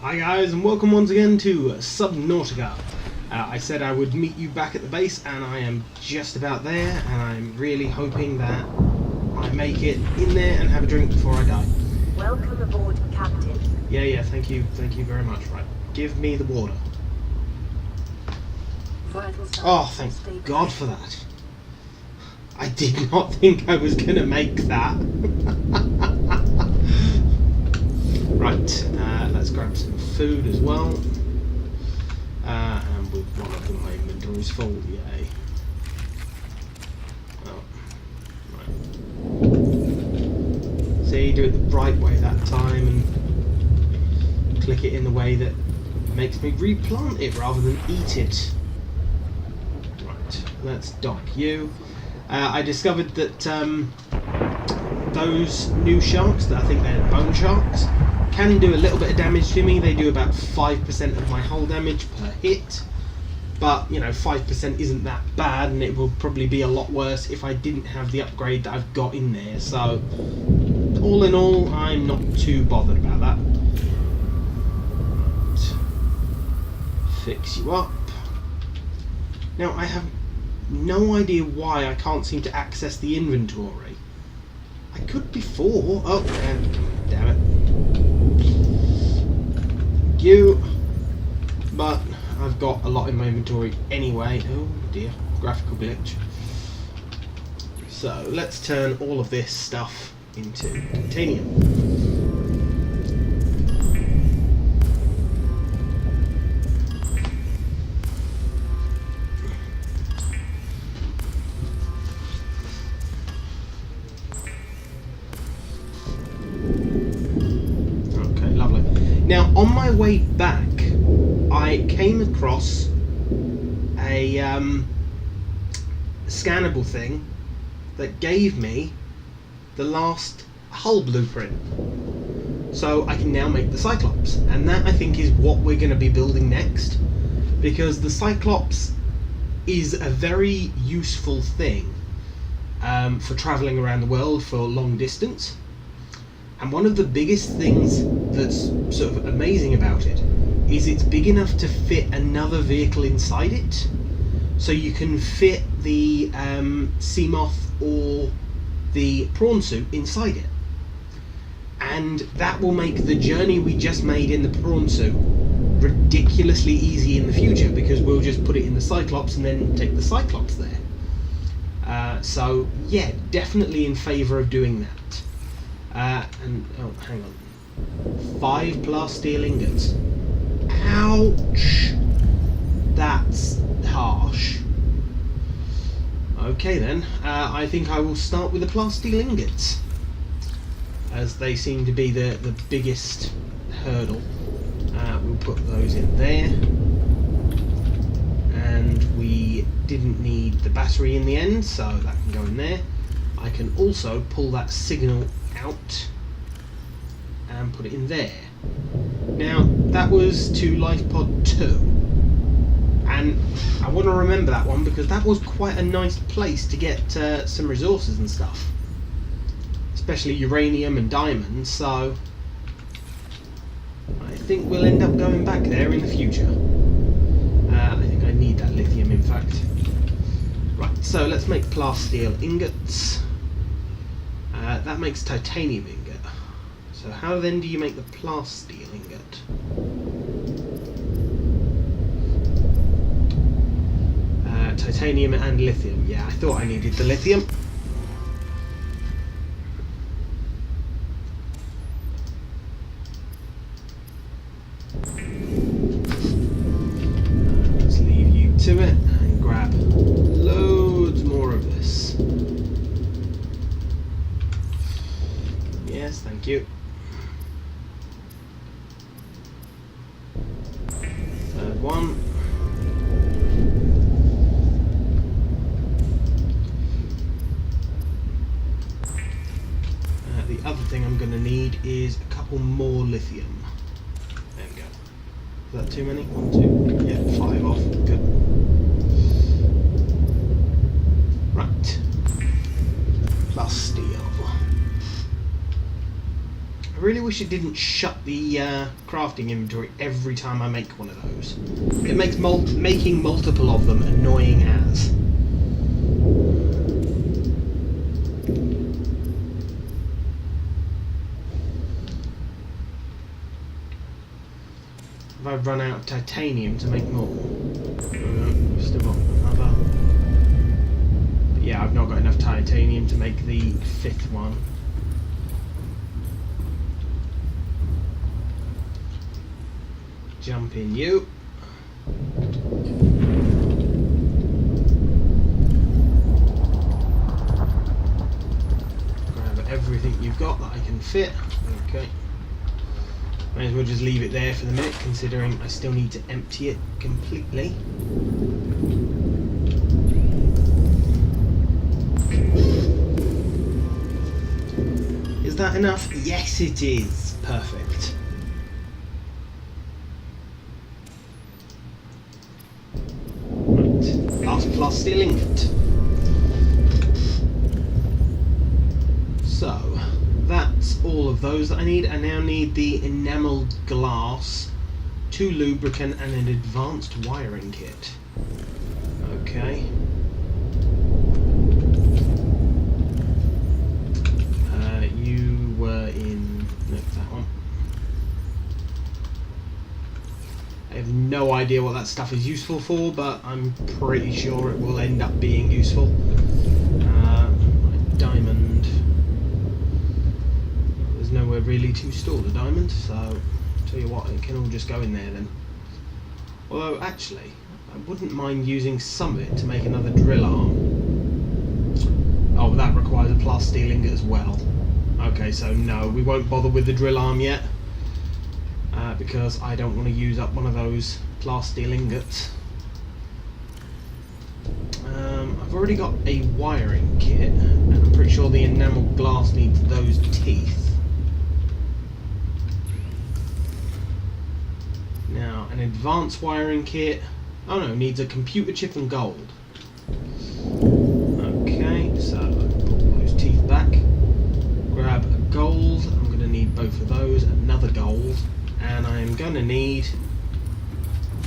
Hi guys, and welcome once again to Subnautica. I said I would meet you back at the base, and I am just about there, and I'm really hoping that I make it in there and have a drink before I die. Welcome aboard, Captain. Yeah, thank you very much. Right, give me the water. Oh, thank God for that. I did not think I was going to make that. Right, let's grab some food as well. And with one of them, my inventory's full, yay. Oh, right. See, do it the right way that time and click it in the way that makes me replant it rather than eat it. Right, let's dock you. I discovered that those new sharks, I think they're bone sharks, can do a little bit of damage to me. They do about 5% of my hull damage per hit, but you know, 5% isn't that bad, and it will probably be a lot worse if I didn't have the upgrade that I've got in there. So all in all, I'm not too bothered about that. Right. Fix you up. Now I have no idea why I can't seem to access the inventory. I could before. Oh, damn it. You, but I've got a lot in my inventory anyway. Oh dear, graphical glitch. So let's turn all of this stuff into titanium. Now, on my way back, I came across a scannable thing that gave me the last hull blueprint. So I can now make the Cyclops, and that I think is what we're going to be building next, because the Cyclops is a very useful thing for travelling around the world for long distance. And one of the biggest things that's sort of amazing about it is it's big enough to fit another vehicle inside it. So you can fit the sea moth or the prawn suit inside it. And that will make the journey we just made in the prawn suit ridiculously easy in the future, because we'll just put it in the Cyclops and then take the Cyclops there. So yeah, definitely in favour of doing that. And oh, hang on, 5 plus steel ingots. Ouch! That's harsh. Okay then, I think I will start with the plus steel ingots, as they seem to be the biggest hurdle. We'll put those in there, and we didn't need the battery in the end, so that can go in there. I can also pull that signal out and put it in there. Now that was to life pod 2, and I want to remember that one because that was quite a nice place to get some resources and stuff, especially uranium and diamonds, so I think we'll end up going back there in the future. I think I need that lithium, in fact. Right, so let's make plasteel ingots. That makes titanium ingot. So how then do you make the plasteel ingot? Titanium and lithium. Yeah, I thought I needed the lithium. Let's leave you to it and grab loads more of this. Yes, thank you. Third one. The other thing I'm going to need is a couple more lithium. There we go. Is that too many? 1, 2, yeah, 5 off. Good. Right. Plus steel. I really wish it didn't shut the crafting inventory every time I make one of those. It makes making multiple of them annoying as. Have I run out of titanium to make more? Still got another. But yeah, I've not got enough titanium to make the 5th one. Jump in, you. Grab everything you've got that I can fit. Okay. May as well just leave it there for the minute, considering I still need to empty it completely. Is that enough? Yes, it is. Perfect. Last stealing it. So that's all of those that I need. I now need the enamelled glass, 2 lubricant and an advanced wiring kit. Okay. You were in... no, that one. I have no idea what that stuff is useful for, but I'm pretty sure it will end up being useful. Diamond. There's nowhere really to store the diamond, so I'll tell you what, it can all just go in there then. Although, actually, I wouldn't mind using some of it to make another drill arm. Oh, that requires a plasteel ingot as well. Okay, so no, we won't bother with the drill arm yet. Because I don't want to use up one of those plasteel ingots. I've already got a wiring kit, and I'm pretty sure the enamelled glass needs those teeth. Now, an advanced wiring kit, oh no, needs a computer chip and gold. Okay, so pull those teeth back. Grab a gold, I'm going to need both of those, another gold. And I'm going to need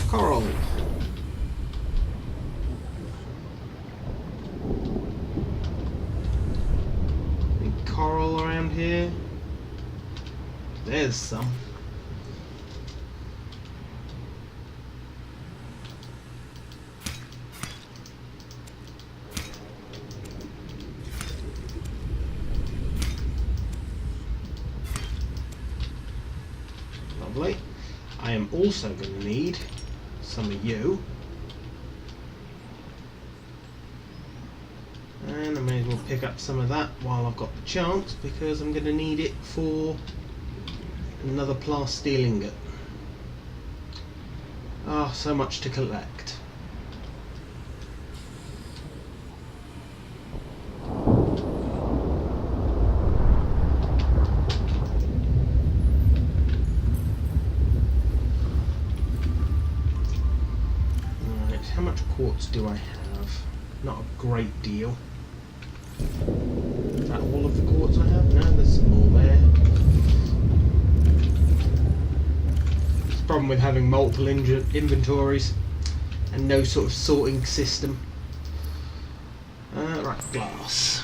coral. Any coral around here? There's some. Lovely. I am also going to need some of you. And I may as well pick up some of that while I've got the chance, because I'm going to need it for another plasteel ingot. Ah, so much to collect. How much quartz do I have? Not a great deal. Is that all of the quartz I have? No, there's some more there. It's the problem with having multiple inventories and no sort of sorting system. Right, glass.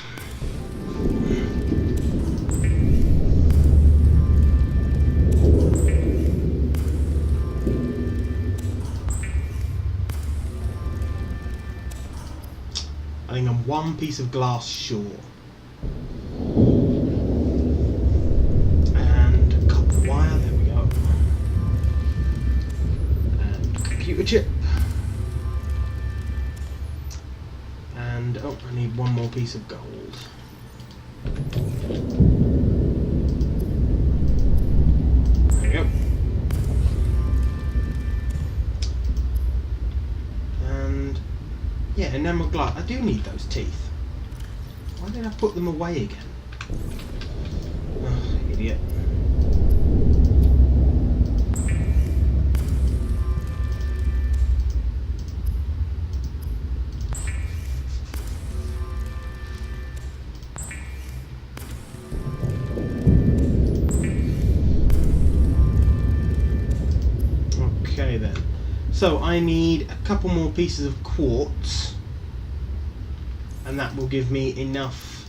I think I'm one piece of glass short. And copper wire, there we go. And computer chip. And, oh, I need one more piece of gold. There we go. And yeah, enamel glass. I do need those teeth. Why did I put them away again? Oh, idiot. Okay then. So I need a couple more pieces of quartz, and that will give me enough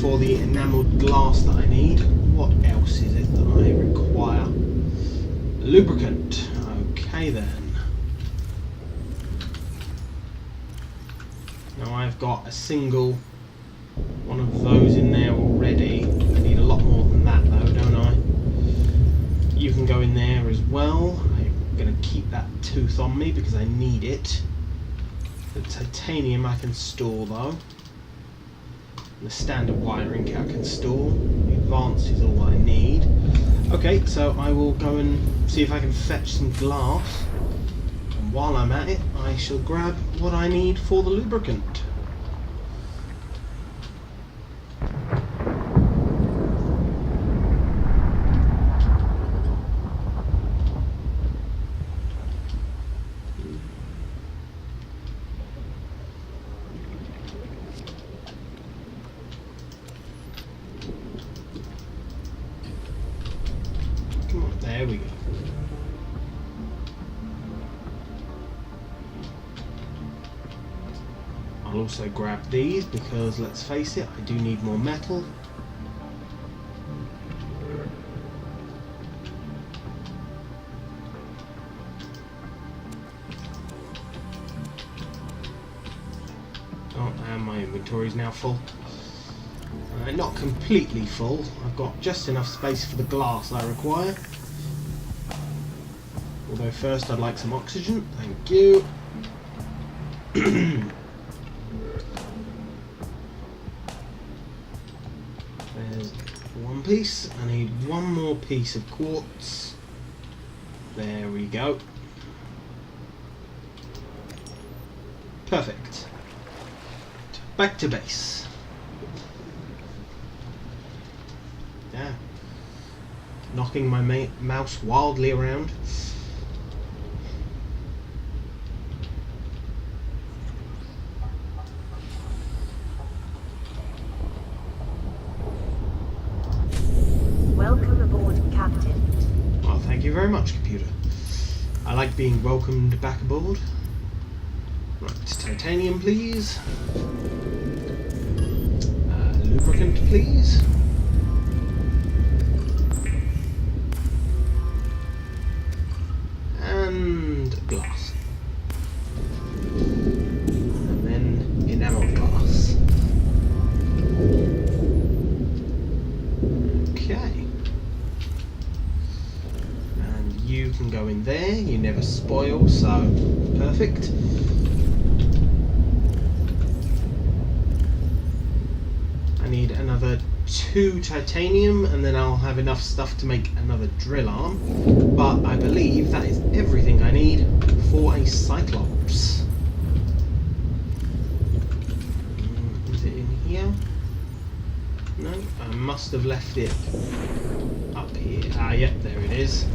for the enamelled glass that I need. What else is it that I require? Lubricant. Okay then. Now I've got a single one of those in there already. I need a lot more than that though, don't I? You can go in there as well. I'm going to keep that tooth on me because I need it. The titanium I can store though. The standard wiring kit I can store. The advanced is all I need. Okay, so I will go and see if I can fetch some glass. And while I'm at it, I shall grab what I need for the lubricant. There we go. I'll also grab these because, let's face it, I do need more metal. Oh, and my inventory is now full. Not completely full. I've got just enough space for the glass I require. Although first I'd like some oxygen. Thank you. There's one piece. I need one more piece of quartz. There we go. Perfect. Back to base. Yeah. Knocking my mouse wildly around. Welcome aboard, Captain. Well, thank you very much, computer. I like being welcomed back aboard. Right, titanium, please. Lubricant, please. And glass. And then enamel glass. Okay. And you can go in there, you never spoil, so perfect. I need another 2 titanium and then I'll have enough stuff to make another drill arm. But I believe that is everything I need for a Cyclops. Is it in here? No, I must have left it up here. Ah, yep, there it is.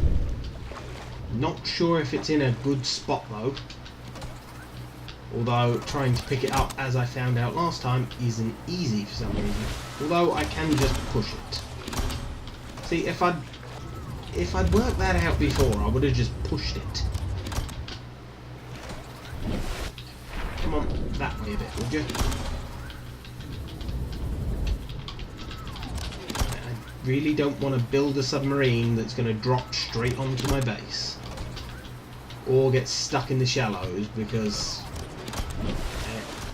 Not sure if it's in a good spot though. Although trying to pick it up, as I found out last time, isn't easy for some reason. Although I can just push it. See, if I'd worked that out before, I would have just pushed it. Come on, that way a bit, would you? I really don't want to build a submarine that's going to drop straight onto my base. Or get stuck in the shallows, because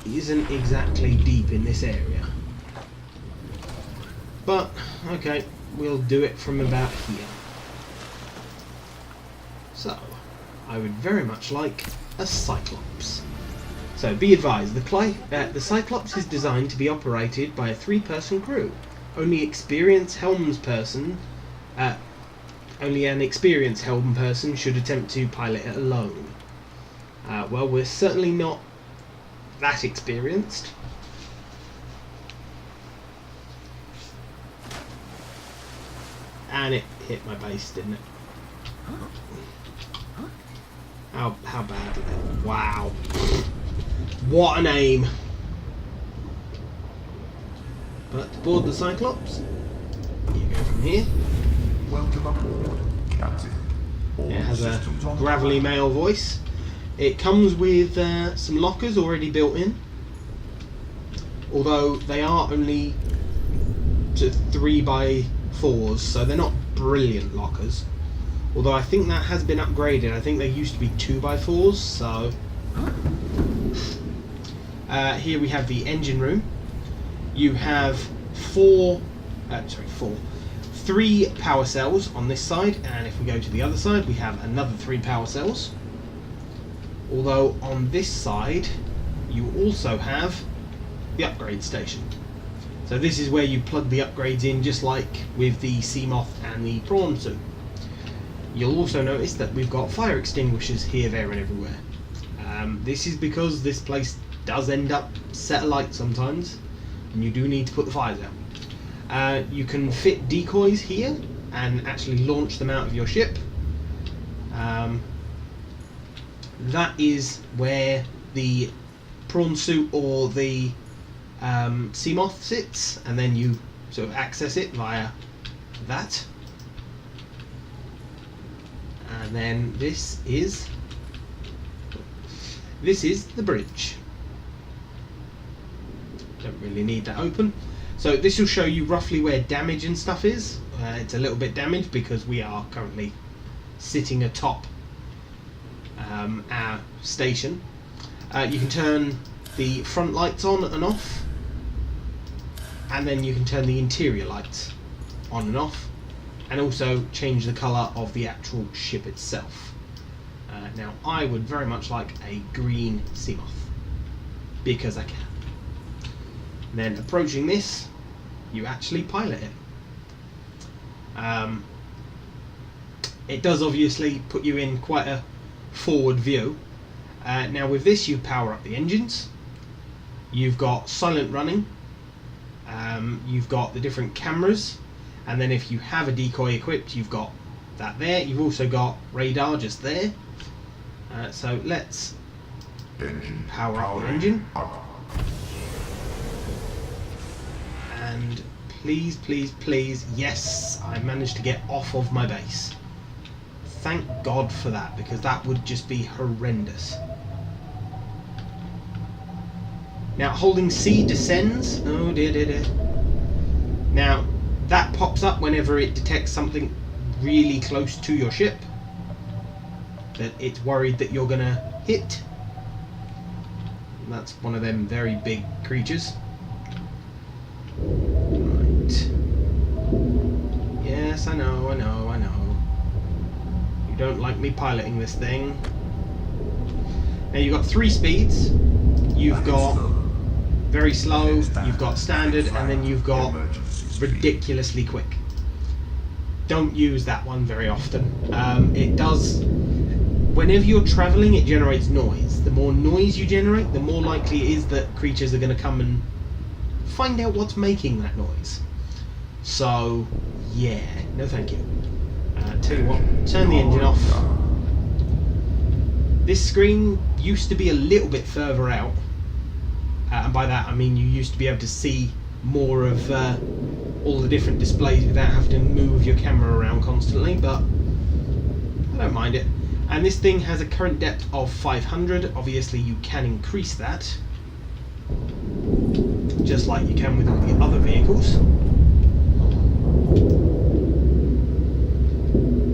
it isn't exactly deep in this area. But, okay, we'll do it from about here. So, I would very much like a Cyclops. So, be advised, the Cyclops is designed to be operated by a 3-person crew. Only an experienced helm person should attempt to pilot it alone. Well, we're certainly not that experienced. And it hit my base, didn't it? How bad did it? Wow. What an aim. But to board the Cyclops, you go from here. Welcome Captain. All It has a systems online. gravelly male voice. It comes with some lockers already built in, although they are only 3x4s, so they're not brilliant lockers. Although I think that has been upgraded. I think they used to be 2x4s. So here we have the engine room. You have 3 power cells on this side, and if we go to the other side, we have another 3 power cells. Although on this side, you also have the upgrade station. So this is where you plug the upgrades in, just like with the sea moth and the prawn suit. You'll also notice that we've got fire extinguishers here, there, and everywhere. This is because this place does end up set alight sometimes, and you do need to put the fires out. You can fit decoys here and actually launch them out of your ship. That is where the prawn suit or the sea moth sits, and then you sort of access it via that. And then this is the bridge. Don't really need that open. So this will show you roughly where damage and stuff is. It's a little bit damaged because we are currently sitting atop our station. You can turn the front lights on and off, and then you can turn the interior lights on and off, and also change the colour of the actual ship itself. Now I would very much like a green sea moth, because I can. And then approaching this, you actually pilot it. It does obviously put you in quite a forward view. Now with this, you power up the engines, you've got silent running, you've got the different cameras, and then if you have a decoy equipped, you've got that there. You've also got radar just there. So let's power up the engine. And please, please, please, yes, I managed to get off of my base. Thank God for that, because that would just be horrendous. Now holding C descends. Oh dear, dear, dear. Now that pops up whenever it detects something really close to your ship that it's worried that you're gonna hit. And that's one of them very big creatures. Right. Yes, I know, I know, I know. You don't like me piloting this thing. Now you've got 3 speeds. You've got very slow, you've got standard, and then you've got ridiculously quick. Don't use that one very often. It does, whenever you're travelling, it generates noise. The more noise you generate, the more likely it is that creatures are going to come and find out what's making that noise. So, yeah, no thank you. Tell you what, turn the engine off. This screen used to be a little bit further out. And by that I mean you used to be able to see more of all the different displays without having to move your camera around constantly, but I don't mind it. And this thing has a current depth of 500. Obviously you can increase that, just like you can with all the other vehicles.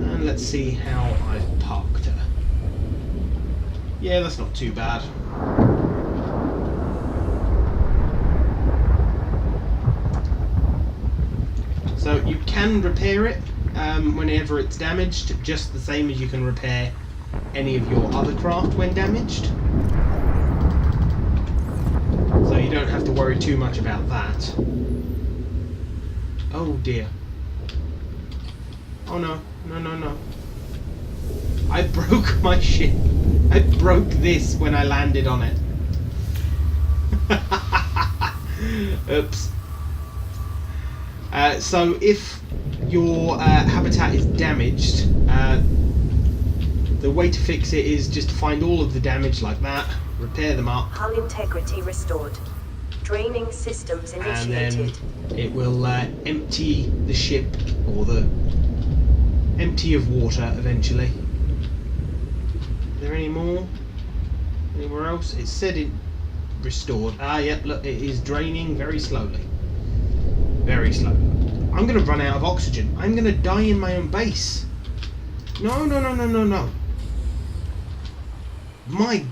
And let's see how I've parked her. Yeah, that's not too bad. So you can repair it whenever it's damaged, just the same as you can repair any of your other craft when damaged. So you don't have to worry too much about that. Oh dear. Oh no, no, no, no. I broke my ship. I broke this when I landed on it. Oops. So if your habitat is damaged, the way to fix it is just to find all of the damage like that, repair them up. Hull integrity restored. Draining systems initiated. And then it will empty the ship, or empty of water eventually. Is there any more? Anywhere else? It said it restored. Ah, yep, look, it is draining very slowly. Very slowly. I'm going to run out of oxygen. I'm going to die in my own base. No, no, no, no, no, no. My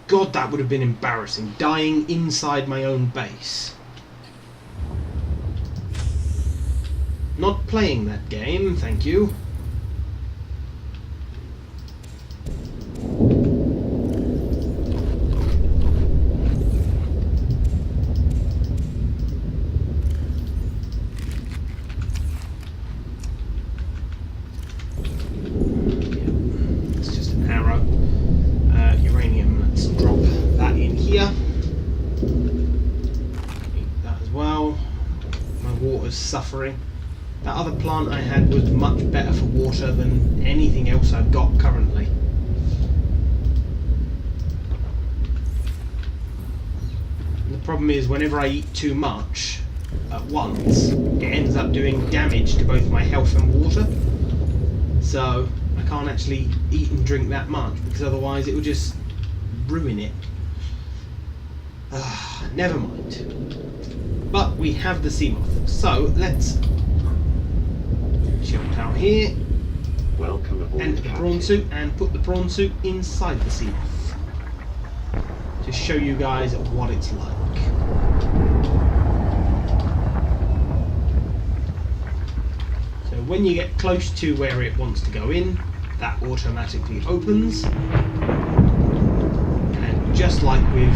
God, that would have been embarrassing. Dying inside my own base. Not playing that game, thank you. It's just an arrow. Uranium, let's drop that in here. Eat that as well. My water's suffering. That other plant I had was much better for water than anything else I've got currently. And the problem is whenever I eat too much at once, it ends up doing damage to both my health and water. So I can't actually eat and drink that much because otherwise it will just ruin it. Never mind. But we have the Seamoth, so let's jump out here, Welcome aboard, enter the prawn suit, and put the prawn suit inside the Seamoth to show you guys what it's like. So when you get close to where it wants to go in, that automatically opens, and just like with...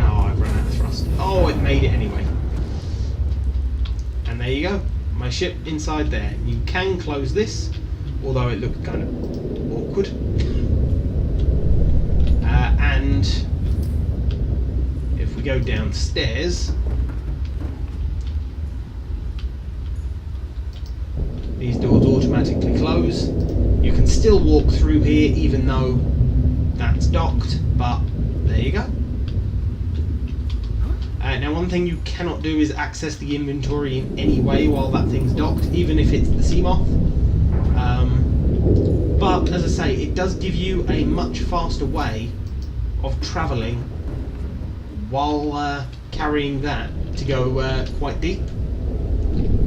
oh, I've run out of thrust. Oh, it made it anyway. And there you go. My ship inside there. You can close this, although it looked kind of awkward. And if we go downstairs, these doors automatically close. You can still walk through here even though that's docked, but there you go. Now one thing you cannot do is access the inventory in any way while that thing's docked, even if it's the Seamoth. But as I say, it does give you a much faster way of travelling while carrying that to go quite deep.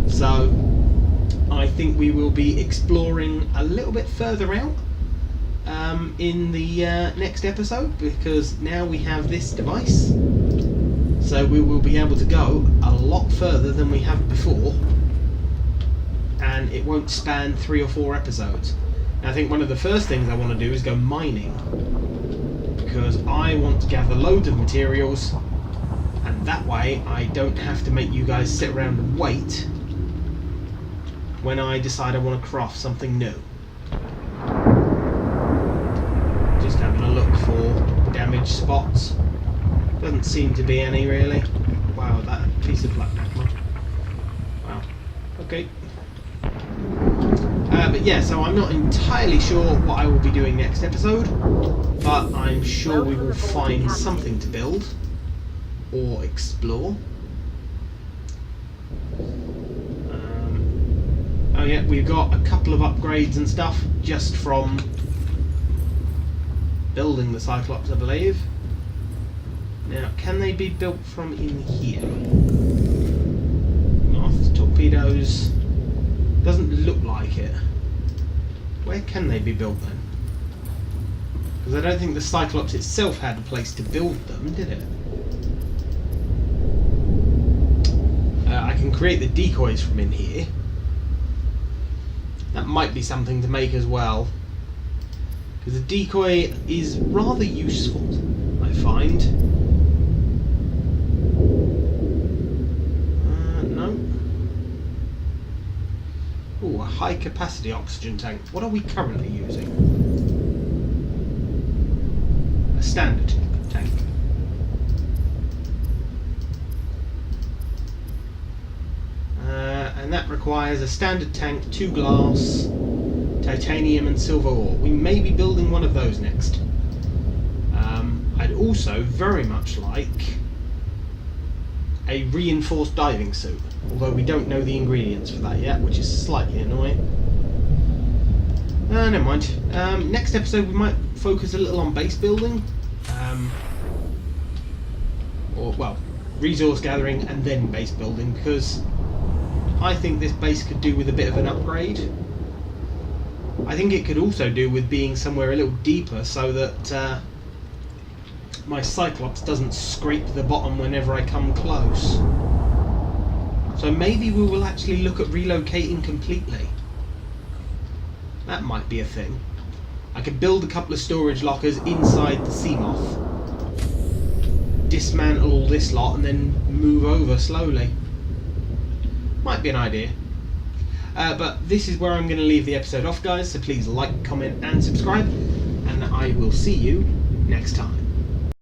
So I think we will be exploring a little bit further out in the next episode, because now we have this device. So we will be able to go a lot further than we have before, and it won't span 3 or 4 episodes. Now, I think one of the first things I want to do is go mining, because I want to gather loads of materials, and that way I don't have to make you guys sit around and wait when I decide I want to craft something new. Just having a look for damaged spots. Doesn't seem to be any really. Wow, that piece of black magma. Wow. Okay. But yeah, so I'm not entirely sure what I will be doing next episode, but I'm sure we will find something to build or explore. Oh yeah, we've got a couple of upgrades and stuff just from building the Cyclops, I believe. Now, can they be built from in here? Moth, torpedoes. Doesn't look like it. Where can they be built then? Because I don't think the Cyclops itself had a place to build them, did it? I can create the decoys from in here. That might be something to make as well. Because the decoy is rather useful, I find. Ooh, a high capacity oxygen tank. What are we currently using? A standard tank. And that requires a standard tank, 2 glass, titanium and silver ore. We may be building one of those next. I'd also very much like a reinforced diving suit, although we don't know the ingredients for that yet, which is slightly annoying. Never mind. Next episode we might focus a little on base building. Or, well, resource gathering and then base building, because I think this base could do with a bit of an upgrade. I think it could also do with being somewhere a little deeper so that my Cyclops doesn't scrape the bottom whenever I come close. So maybe we will actually look at relocating completely. That might be a thing. I could build a couple of storage lockers inside the Seamoth, dismantle all this lot and then move over slowly. Might be an idea. But this is where I'm going to leave the episode off, guys, so please like, comment and subscribe, and I will see you next time.